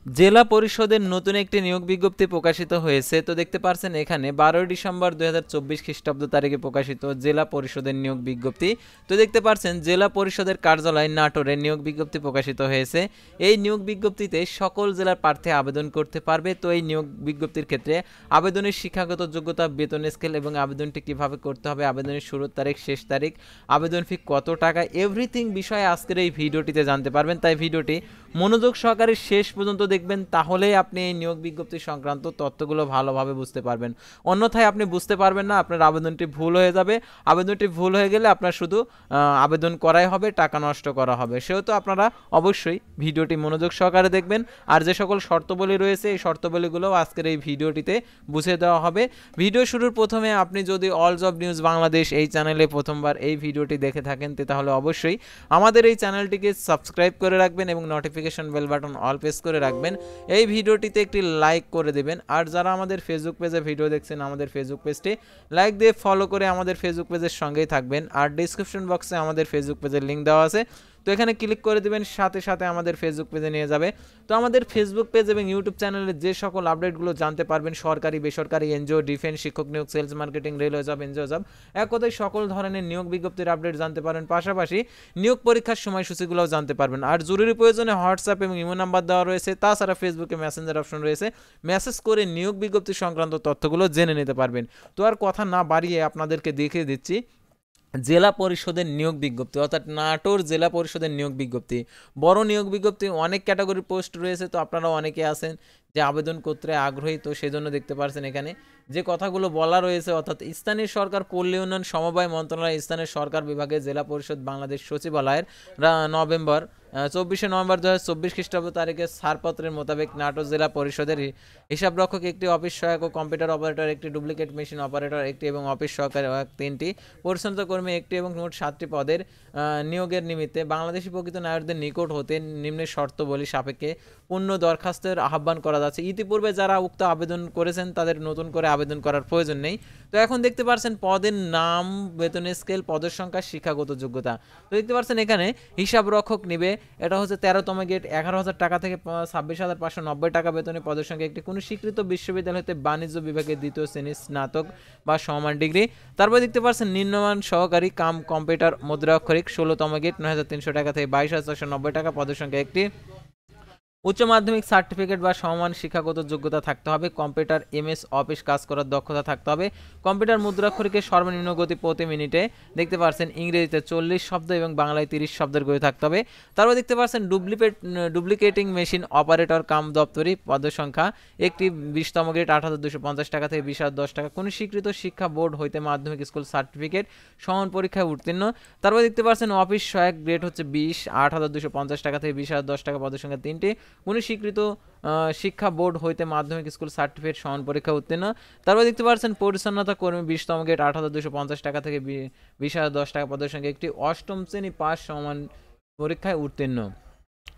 জেলা পরিষদের নতুন একটি নিয়োগ বিজ্ঞপ্তি প্রকাশিত হয়েছে। তো দেখতে পাচ্ছেন এখানে 12 ডিসেম্বর 2024 খ্রিস্টাব্দ তারিখে প্রকাশিত জেলা পরিষদের নিয়োগ বিজ্ঞপ্তি। তো দেখতে পাচ্ছেন জেলা পরিষদের কার্যালয় নাটোরে নিয়োগ বিজ্ঞপ্তি প্রকাশিত হয়েছে। এই নিয়োগ বিজ্ঞপ্তিতে সকল জেলার প্রার্থী আবেদন করতে পারবে। তো এই নিয়োগ বিজ্ঞপ্তির ক্ষেত্রে আবেদনের শিক্ষাগত যোগ্যতা, বেতন স্কেল এবং আবেদনটি কিভাবে করতে হবে, আবেদনের শুরুর তারিখ, শেষ তারিখ, আবেদন ফি কত টাকা, এভরিথিং বিষয়ে আজকের এই ভিডিওটিতে জানতে পারবেন। তাই ভিডিওটি মনোযোগ সহকারে শেষ পর্যন্ত দেখবেন, তাহলেই আপনি এই নিয়োগ বিজ্ঞপ্তি সংক্রান্ত তথ্যগুলো ভালোভাবে বুঝতে পারবেন। অন্যথায় আপনি বুঝতে পারবেন না, আপনার আবেদনটি ভুল হয়ে যাবে। আবেদনটি ভুল হয়ে গেলে আপনার শুধু আবেদন করাই হবে, টাকা নষ্ট করা হবে। সেহেতু আপনারা অবশ্যই ভিডিওটি মনোযোগ সহকারে দেখবেন। আর যে সকল শর্তাবলী রয়েছে এই শর্তাবলীগুলোও আজকের এই ভিডিওটিতে বুঝিয়ে দেওয়া হবে। ভিডিও শুরুর প্রথমে আপনি যদি অল জব নিউজ বাংলাদেশ এই চ্যানেলে প্রথমবার এই ভিডিওটি দেখে থাকেন, তাহলে অবশ্যই আমাদের এই চ্যানেলটিকে সাবস্ক্রাইব করে রাখবেন এবং notification bell button all press করে রাখবেন। এই ভিডিওটিতে একটি লাইক করে দেবেন। আর যারা আমাদের ফেসবুক পেজে ভিডিও দেখছেন, আমাদের ফেসবুক পেজটি লাইক দিয়ে ফলো করে আমাদের ফেসবুক পেজের সঙ্গেই থাকবেন। আর ডিসক্রিপশন বক্সে আমাদের ফেসবুক পেজের লিঙ্ক দেওয়া আছে, তো এখানে ক্লিক করে দেবেন, সাথে সাথে আমাদের ফেসবুক পেজে নিয়ে যাবে। তো আমাদের ফেসবুক পেজ এবং ইউটিউব চ্যানেলে যে সকল আপডেটগুলো জানতে পারবেন, সরকারি, বেসরকারি, এনজিও, ডিফেন্স, শিক্ষক নিয়োগ, sales marketing, railway job, NGO job, এক কথায় সকল ধরনের নিয়োগ বিজ্ঞপ্তির আপডেট জানতে পারবেন। পাশাপাশি নিয়োগ পরীক্ষার সময়সূচিগুলোও জানতে পারবেন। আর জরুরি প্রয়োজনে হোয়াটসঅ্যাপ এবং ইমো নাম্বার দেওয়া রয়েছে। তাছাড়া ফেসবুকে মেসেঞ্জার অপশন রয়েছে, মেসেজ করে নিয়োগ বিজ্ঞপ্তি সংক্রান্ত তথ্যগুলো জেনে নিতে পারবেন। তো আর কথা না বাড়িয়ে আপনাদেরকে দেখিয়ে দিচ্ছি জেলা পরিষদের নিয়োগ বিজ্ঞপ্তি, অর্থাৎ নাটোর জেলা পরিষদের নিয়োগ বিজ্ঞপ্তি। বড় নিয়োগ বিজ্ঞপ্তি, অনেক ক্যাটাগরির পোস্ট রয়েছে। তো আপনারা অনেকে আছেন যে আবেদন করতে আগ্রহী, তো সেই জন্য দেখতে পাচ্ছেন এখানে যে কথাগুলো বলা রয়েছে, অর্থাৎ স্থানীয় সরকার পল্লী উন্নয়ন সমবায় মন্ত্রণালয়, স্থানীয় সরকার বিভাগে জেলা পরিষদ বাংলাদেশ সচিবালয়ের নভেম্বর 24 নভেম্বর 2024 খ্রিস্টাব্দ তারিখে ছাড়পত্রের মোতাবেক নাটোর জেলা পরিষদের হিসাবরক্ষক একটি, অফিস সহায়ক ও কম্পিউটার অপারেটর একটি, ডুপ্লিকেট মেশিন অপারেটর একটি এবং অফিস সহকারী 3টি, পরিচ্ছন্নতা কর্মী একটি এবং মোট 7টি পদের নিয়োগের নিমিত্তে বাংলাদেশি প্রকৃত নাগরিকদের নিকট হতে নিম্নের শর্তাবলী সাপেক্ষে পূর্ণ দরখাস্তের আহ্বান করা যাচ্ছে। ইতিপূর্বে যারা উক্ত আবেদন করেছেন তাদের নতুন করে আবেদন করার প্রয়োজন নেই। তো এখন দেখতে পাচ্ছেন পদের নাম, বেতন স্কেল, পদের সংখ্যা, শিক্ষাগত যোগ্যতা। তো দেখতে পাচ্ছেন এখানে হিসাব রক্ষক নিবে, এটা হচ্ছে 13তম গেট, 11,000 টাকা থেকে 26,590 টাকা বেতনে, পদের সংখ্যা একটি, কোনো স্বীকৃত বিশ্ববিদ্যালয় হতে বাণিজ্য বিভাগের 2য় শ্রেণীর স্নাতক বা সমমান ডিগ্রি। তারপর দেখতে পাচ্ছেন নিম্নমান সহকারী কাম কম্পিউটার মুদ্রা অক্ষরিক, 16তম গেট, 9,300 টাকা থেকে 22,490 টাকা, পদের সংখ্যা একটি। উচ্চ মাধ্যমিক সার্টিফিকেট বা সমমান শিক্ষাগত যোগ্যতা থাকতে হবে। কম্পিউটার, এমএস অফিস কাজ করার দক্ষতা থাকতে হবে। কম্পিউটার মুদ্রাক্ষরিকের সর্বনিম্ন গতি প্রতি মিনিটে দেখতে পাচ্ছেন ইংরেজিতে 40 শব্দ এবং বাংলায় 30 শব্দের গতি থাকতে হবে। তারপর দেখতে পাচ্ছেন ডুপ্লিকেটিং মেশিন অপারেটর কাম দপ্তরি, পদের সংখ্যা একটি, 20তম গ্রেড, 8,250 টাকা থেকে 20,010 টাকা, কোন স্বীকৃত শিক্ষা বোর্ড হইতে মাধ্যমিক স্কুল সার্টিফিকেট সমান পরীক্ষায় উত্তীর্ণ। তারপর দেখতে পাচ্ছেন অফিস সহায়ক গ্রেড হচ্ছে 20, 8,250 টাকা থেকে 20,010 টাকা, পদের সংখ্যা 3টি, কোন স্বীকৃত শিক্ষা বোর্ড হইতে মাধ্যমিক স্কুল সার্টিফিকেট সমান পরীক্ষা উত্তীর্ণ। তারপর দেখতে পাচ্ছেন পরিচ্ছন্নতা কর্মী, 20তম গেট, 8,250 টাকা থেকে 20,010 টাকা, পদের সংখ্যা একটি, 8ম শ্রেণী পাস সমান পরীক্ষায় উত্তীর্ণ।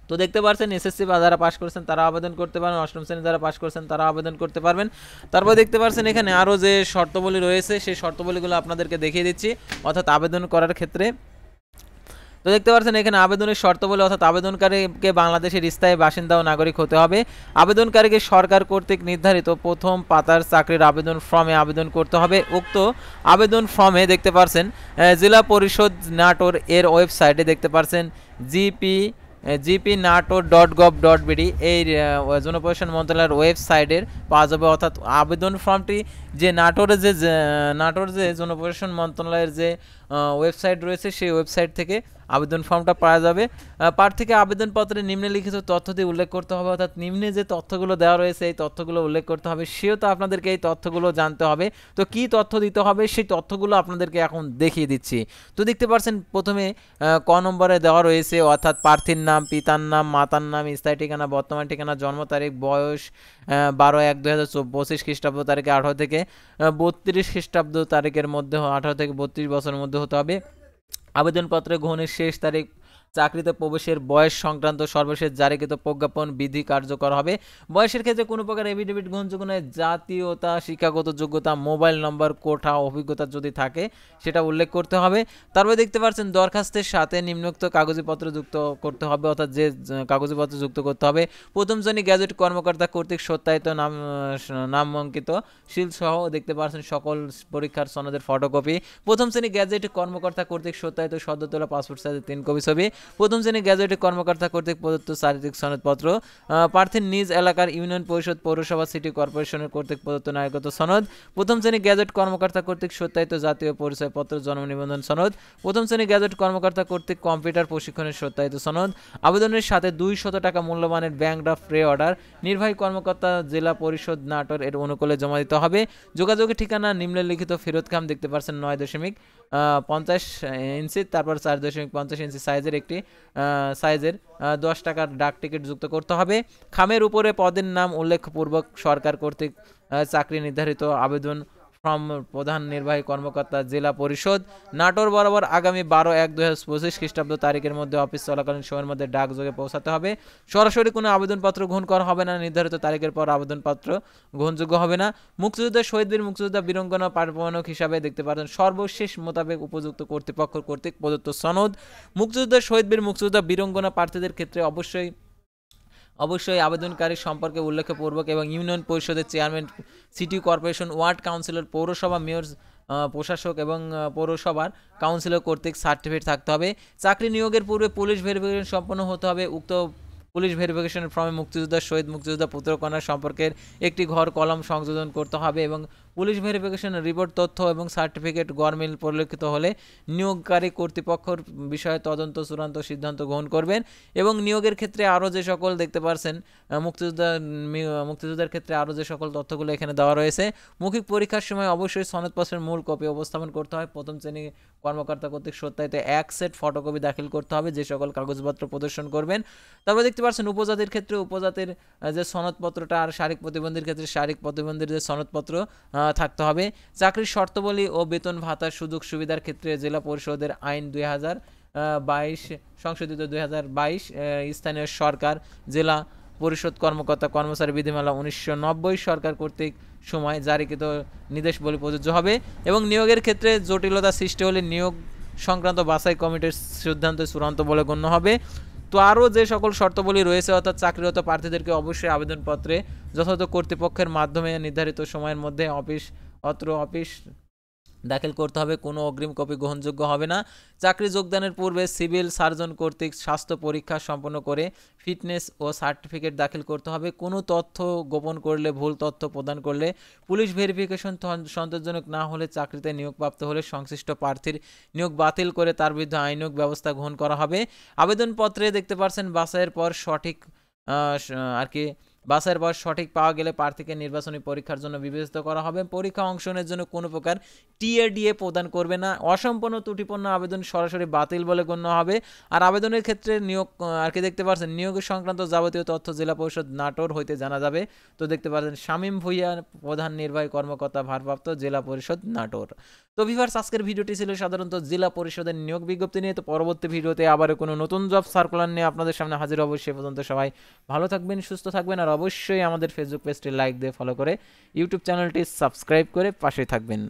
তো দেখতে পাচ্ছেন এসএসসি বা যারা পাস করেছেন তারা আবেদন করতে পারবেন, 8ম শ্রেণী যারা পাস করেছেন তারা আবেদন করতে পারবেন। তারপর দেখতে পাচ্ছেন এখানে আরও যে শর্তাবলী রয়েছে সেই শর্তাবলীগুলো আপনাদেরকে দেখিয়ে দিচ্ছি, অর্থাৎ আবেদন করার ক্ষেত্রে। তো দেখতে পাচ্ছেন এখানে আবেদনের শর্তাবলী, অর্থাৎ আবেদনকারীকে বাংলাদেশের স্থায়ী বাসিন্দা ও নাগরিক হতে হবে। আবেদনকারীকে সরকার কর্তৃক নির্ধারিত প্রথম পাতার চাকরির আবেদন ফর্মে আবেদন করতে হবে। উক্ত আবেদন ফর্মে দেখতে পাচ্ছেন জেলা পরিষদ নাটোর এর ওয়েবসাইটে দেখতে পাচ্ছেন gpnator.gov.bd এই জনপ্রশাসন মন্ত্রণালয়ের ওয়েবসাইটের পাওয়া যাবে। অর্থাৎ আবেদন ফর্মটি যে নাটোর যে জনপ্রশাসন মন্ত্রণালয়ের যে ওয়েবসাইট রয়েছে সেই ওয়েবসাইট থেকে আবেদন ফর্মটা পাওয়া যাবে। প্রার্থীকে আবেদনপত্রে নিম্নলিখিত তথ্য দিয়ে উল্লেখ করতে হবে, অর্থাৎ নিম্নে যে তথ্যগুলো দেওয়া রয়েছে এই তথ্যগুলো উল্লেখ করতে হবে। সেও তো আপনাদেরকে এই তথ্যগুলো জানতে হবে। তো কি তথ্য দিতে হবে সেই তথ্যগুলো আপনাদেরকে এখন দেখিয়ে দিচ্ছি। তো দেখতে পাচ্ছেন প্রথমে ক নম্বরে দেওয়া রয়েছে, অর্থাৎ প্রার্থীর নাম, পিতার নাম, মাতার নাম, স্থায়ী ঠিকানা, বর্তমান ঠিকানা, জন্ম তারিখ, বয়স 12/1/2025 খ্রিস্টাব্দ তারিখে 18 থেকে 32 খ্রিস্টাব্দ তারিখের মধ্যে, 18 থেকে 32 বছরের মধ্যে হতে হবে। আবেদনপত্রে গ্রহণের শেষ তারিখ চাকরিতে প্রবেশের বয়স সংক্রান্ত সর্বশেষ জারিকৃত প্রজ্ঞাপন বিধি কার্যকর হবে। বয়সের ক্ষেত্রে কোনো প্রকার এফিডেভিট গ্রহণযোগ্য নয়। জাতীয়তা, শিক্ষাগত যোগ্যতা, মোবাইল নম্বর, কোঠা, অভিজ্ঞতা যদি থাকে সেটা উল্লেখ করতে হবে। তারপরে দেখতে পাচ্ছেন দরখাস্তের সাথে নিম্নোক্ত কাগজপত্র যুক্ত করতে হবে, অর্থাৎ যে কাগজপত্র যুক্ত করতে হবে: প্রথম শ্রেণী গ্যাজেট কর্মকর্তা কর্তৃক সত্যায়িত নামাঙ্কিত সিল সহ দেখতে পাচ্ছেন সকল পরীক্ষার সনদের ফটোকপি। প্রথম শ্রেণী গ্যাজেট কর্মকর্তা কর্তৃক সত্যায়িত সদ্য তোলা পাসপোর্ট সাইজের 3 কপি ছবি। প্রথম শ্রেণী গ্যাজেটেড কর্মকর্তা কর্তৃক প্রদত্ত চারিত্রিক সনদপত্র। প্রার্থীর নিজ এলাকার ইউনিয়ন পরিষদ, পৌরসভা, সিটি কর্পোরেশনের কর্তৃক প্রদত্ত নাগরিকত্ব সনদ। প্রথম শ্রেণী গ্যাজেট কর্মকর্তা কর্তৃক সত্যায়িত জাতীয় পরিচয়পত্র, জন্ম নিবন্ধন সনদ। প্রথম শ্রেণী গ্যাজেট কর্মকর্তা কর্তৃক কম্পিউটার প্রশিক্ষণের সত্যায়িত সনদ। আবেদনের সাথে 200 টাকা মূল্যমানের ব্যাংক ড্রাফট প্রে অর্ডার নির্বাহী কর্মকর্তা জেলা পরিষদ নাটোর এর অনুকূলে জমা দিতে হবে। যোগাযোগের ঠিকানা নিম্নলিখিত ফেরতকাম দেখতে পাচ্ছেন 9.50 ইঞ্চি, তারপর 4.50 ইঞ্চি সাইজের একটি 10 টাকার ডাক টিকিট যুক্ত করতে হবে। খামের উপরে পদের নাম উল্লেখপূর্বক সরকার কর্তৃক চাকরি নির্ধারিত আবেদন ফর্ম প্রধান নির্বাহী কর্মকর্তা জেলা পরিষদ নাটোর বরাবর আগামী 12/1/2025 খ্রিস্টাব্দ তারিখের মধ্যে অফিস চলাকালীন সময়ের মধ্যে ডাকযোগে পৌঁছাতে হবে। সরাসরি কোনো আবেদনপত্র গ্রহণ করা হবে না। নির্ধারিত তারিখের পর আবেদনপত্র গ্রহণযোগ্য হবে না। মুক্তিযোদ্ধা, শহীদবীর, মুক্তিযোদ্ধা, বীরঙ্গনা প্রমাণক হিসাবে দেখতে পারেন সর্বশেষ মোতাবেক উপযুক্ত কর্তৃপক্ষ কর্তৃক প্রদত্ত সনদ। মুক্তিযোদ্ধা, শহীদবীর, মুক্তিযোদ্ধা, বীরঙ্গনা প্রার্থীদের ক্ষেত্রে অবশ্যই আবেদনকারী সম্পর্কে উল্লেখপূর্বক এবং ইউনিয়ন পরিষদের chairman, city corporation, ward councillor, পৌরসভা মেয়র, প্রশাসক এবং পৌরসভার কাউন্সিলর কর্তৃক সার্টিফিকেট থাকতে হবে। চাকরি নিয়োগের পূর্বে পুলিশ ভেরিফিকেশন সম্পন্ন হতে হবে। উক্ত পুলিশ ভেরিফিকেশন ফর্মে মুক্তিযোদ্ধা, শহীদ, মুক্তিযোদ্ধা, পুত্রকন্যা সম্পর্কের একটি ঘর কলম সংযোজন করতে হবে এবং পুলিশ ভেরিফিকেশন রিপোর্ট, তথ্য এবং সার্টিফিকেট গরমিল পরিলক্ষিত হলে নিয়োগকারী কর্তৃপক্ষের বিষয়ে তদন্ত চূড়ান্ত সিদ্ধান্ত গ্রহণ করবেন। এবং নিয়োগের ক্ষেত্রে আরও যে সকল দেখতে পারছেন মুক্তিযোদ্ধার ক্ষেত্রে আরও যে সকল তথ্যগুলো এখানে দেওয়া রয়েছে: মৌখিক পরীক্ষার সময় অবশ্যই সনদপত্রের মূল কপি উপস্থাপন করতে হয়। প্রথম শ্রেণী কর্মকর্তা কর্তৃক সত্যায়িত 1 সেট ফটোকপি দাখিল করতে হবে যে সকল কাগজপত্র প্রদর্শন করবেন। তারপর দেখতে পাচ্ছেন উপজাতির ক্ষেত্রে উপজাতির যে সনদপত্রটা, আর শারীরিক প্রতিবন্ধীর ক্ষেত্রে শারীরিক প্রতিবন্ধীর যে সনদপত্র থাকতে হবে। চাকরির শর্তাবলী ও বেতন ভাতার সুযোগ সুবিধার ক্ষেত্রে জেলা পরিষদের আইন 2022 সংশোধিত 2022 স্থানীয় সরকার জেলা পরিষদ কর্মকর্তা কর্মচারী বিধিমালা 1990 সরকার কর্তৃক সময় জারিকৃত নির্দেশাবলী প্রযোজ্য হবে। এবং নিয়োগের ক্ষেত্রে জটিলতা সৃষ্টি হলে নিয়োগ সংক্রান্ত বাছাই কমিটির সিদ্ধান্ত চূড়ান্ত বলে গণ্য হবে। তো আরও যে সকল শর্তাবলী রয়েছে, অর্থাৎ চাকরিরত প্রার্থীদেরকে অবশ্যই আবেদনপত্রে যথাযথ কর্তৃপক্ষের মাধ্যমে নির্ধারিত সময়ের মধ্যে অফিস দাখিল করতে হবে। কোনো অগ্রিম কপি গ্রহণযোগ্য হবে না। চাকরি যোগদানের পূর্বে সিভিল সার্জন কর্তৃক স্বাস্থ্য পরীক্ষা সম্পন্ন করে ফিটনেস ও সার্টিফিকেট দাখিল করতে হবে। কোনো তথ্য গোপন করলে, ভুল তথ্য প্রদান করলে, পুলিশ ভেরিফিকেশন সন্তোষজনক না হলে, চাকরিতে নিয়োগপ্রাপ্ত হলে সংশ্লিষ্ট প্রার্থীর নিয়োগ বাতিল করে তার বিরুদ্ধে আইনক ব্যবস্থা গ্রহণ করা হবে। আবেদনপত্রে দেখতে পাচ্ছেন বাছাইয়ের পর সঠিক পাওয়া গেলে প্রার্থীকে নির্বাচনী পরীক্ষার জন্য বিবেচিত করা হবে। পরীক্ষা অংশগ্রহণের জন্য কোনো প্রকার টিএডিএ প্রদান করবে না। অসম্পূর্ণ ত্রুটিপূর্ণ আবেদন সরাসরি বাতিল বলে গণ্য হবে। আর আবেদনের ক্ষেত্রে দেখতে পাচ্ছেন নিয়োগ সংক্রান্ত যাবতীয় তথ্য জেলা পরিষদ নাটোর হইতে জানা যাবে। তো দেখতে পাচ্ছেন শামীম ভুঁইয়া, প্রধান নির্বাহী কর্মকর্তা, ভারপ্রাপ্ত, জেলা পরিষদ নাটোর। তো ভিউয়ার্স, আজকের ভিডিওটি ছিল সাধারণত জেলা পরিষদের নিয়োগ বিজ্ঞপ্তি নিয়ে। তো পরবর্তী ভিডিওতে আবার কোনো নতুন জব সার্কুলার নিয়ে আপনাদের সামনে হাজির হব। সে পর্যন্ত সবাই ভালো থাকবেন, সুস্থ থাকবেন, আর অবশ্যই আমাদের ফেসবুক পেজটি লাইক দিয়ে ফলো করে ইউটিউব চ্যানেলটি সাবস্ক্রাইব করে পাশে থাকবেন।